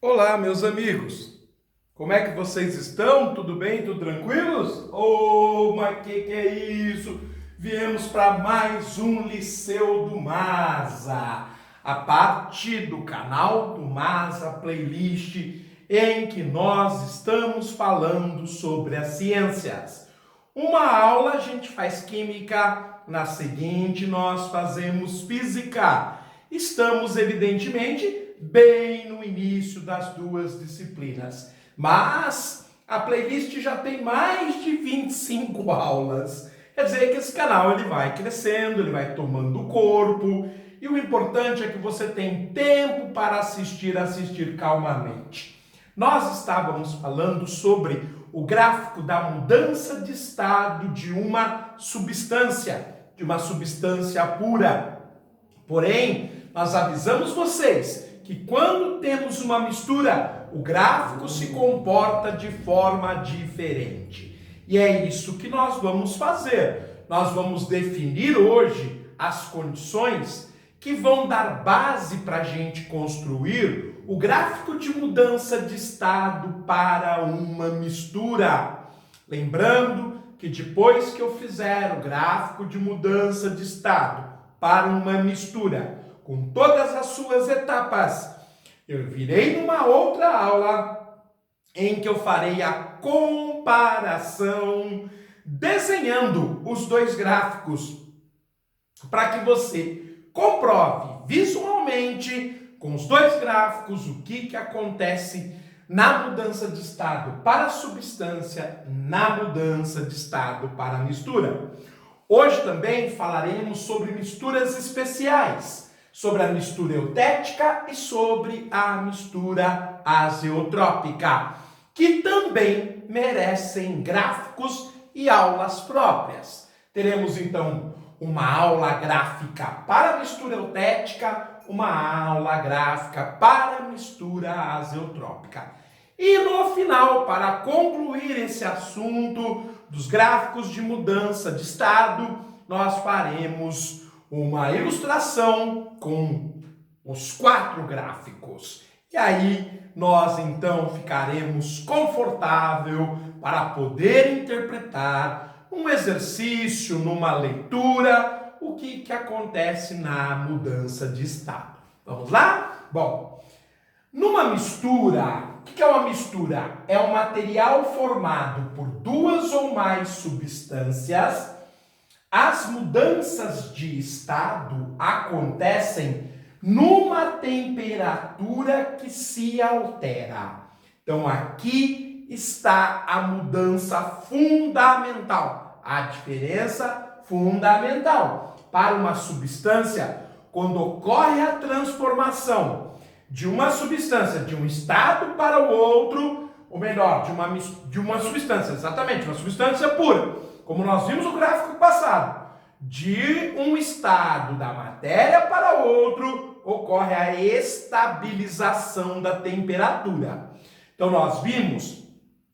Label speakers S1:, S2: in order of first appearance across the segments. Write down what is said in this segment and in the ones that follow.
S1: Olá, meus amigos. Como é que vocês estão? Tudo bem? Tudo tranquilos? Oh, mas que é isso? Viemos para mais um Liceu do Masa, a parte do canal do Masa Playlist, em que nós estamos falando sobre as ciências. Uma aula a gente faz química, na seguinte nós fazemos física. Estamos, evidentemente, bem no início das duas disciplinas. Mas a playlist já tem mais de 25 aulas. Quer dizer que esse canal ele vai crescendo, ele vai tomando corpo. E o importante é que você tem tempo para assistir calmamente. Nós estávamos falando sobre o gráfico da mudança de estado de uma substância pura. Porém, nós avisamos vocês que quando temos uma mistura, o gráfico se comporta de forma diferente. E é isso que nós vamos fazer. Nós vamos definir hoje as condições que vão dar base para a gente construir o gráfico de mudança de estado para uma mistura. Lembrando que depois que eu fizer o gráfico de mudança de estado para uma mistura, com todas as suas etapas, eu virei numa outra aula em que eu farei a comparação desenhando os dois gráficos para que você comprove visualmente com os dois gráficos o que acontece na mudança de estado para a substância, na mudança de estado para a mistura. Hoje também falaremos sobre misturas especiais, sobre a mistura eutética e sobre a mistura azeotrópica, que também merecem gráficos e aulas próprias. Teremos então uma aula gráfica para a mistura eutética, uma aula gráfica para a mistura azeotrópica. E no final, para concluir esse assunto dos gráficos de mudança de estado, nós faremos uma ilustração com os 4 gráficos. E aí nós então ficaremos confortável para poder interpretar um exercício, numa leitura, o que acontece na mudança de estado. Vamos lá? Bom, numa mistura, o que é uma mistura? É um material formado por 2 ou mais substâncias. As mudanças de estado acontecem numa temperatura que se altera. Então, aqui está a mudança fundamental, a diferença fundamental. Para uma substância, quando ocorre a transformação de uma substância de um estado para o outro, ou melhor, de uma substância, exatamente, uma substância pura, como nós vimos no gráfico passado, de um estado da matéria para outro, ocorre a estabilização da temperatura. Então, nós vimos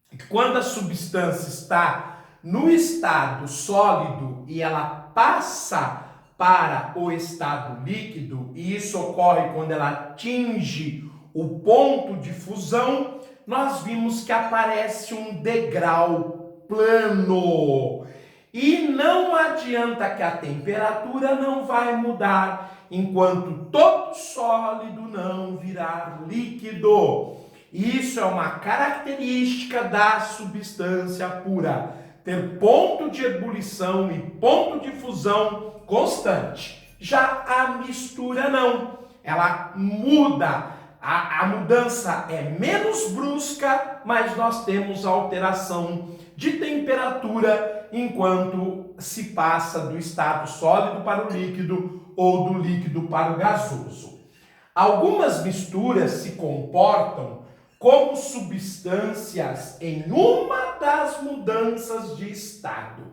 S1: que quando a substância está no estado sólido e ela passa para o estado líquido, e isso ocorre quando ela atinge o ponto de fusão, nós vimos que aparece um degrau plano. E não adianta que a temperatura não vai mudar enquanto todo sólido não virar líquido. Isso é uma característica da substância pura, ter ponto de ebulição e ponto de fusão constante. Já a mistura não, ela muda. A mudança é menos brusca, mas nós temos alteração de temperatura enquanto se passa do estado sólido para o líquido ou do líquido para o gasoso. Algumas misturas se comportam como substâncias em uma das mudanças de estado.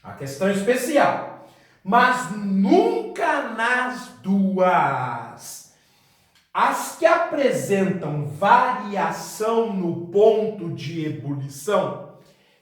S1: A questão especial, mas nunca nas duas. As que apresentam variação no ponto de ebulição,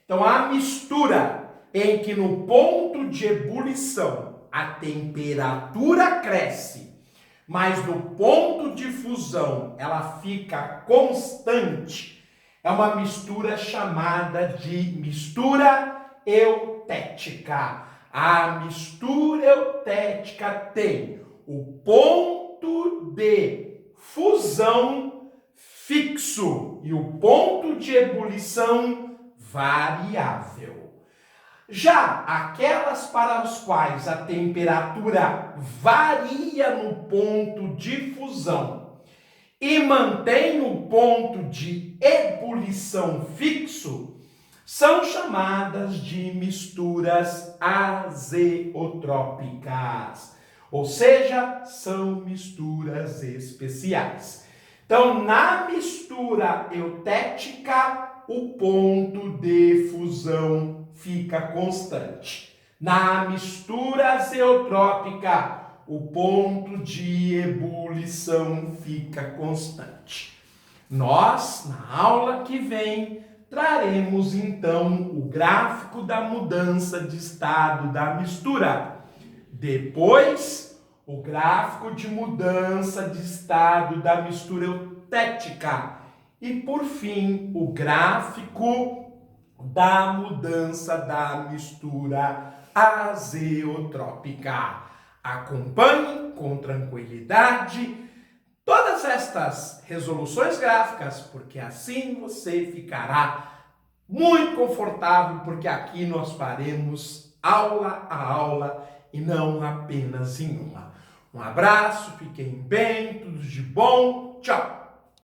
S1: então a mistura em que no ponto de ebulição a temperatura cresce, mas no ponto de fusão ela fica constante, é uma mistura chamada de mistura eutética. A mistura eutética tem o ponto de fusão fixo e o ponto de ebulição variável. Já aquelas para as quais a temperatura varia no ponto de fusão e mantém o ponto de ebulição fixo, são chamadas de misturas azeotrópicas, ou seja, são misturas especiais. Então, na mistura eutética, o ponto de fusão fica constante. Na mistura azeotrópica, o ponto de ebulição fica constante. Nós, na aula que vem, traremos então o gráfico da mudança de estado da mistura. Depois, o gráfico de mudança de estado da mistura eutética. E, por fim, o gráfico da mudança da mistura azeotrópica. Acompanhe com tranquilidade todas estas resoluções gráficas, porque assim você ficará muito confortável, porque aqui nós faremos aula a aula e não apenas em uma. Um abraço, fiquem bem, tudo de bom, tchau!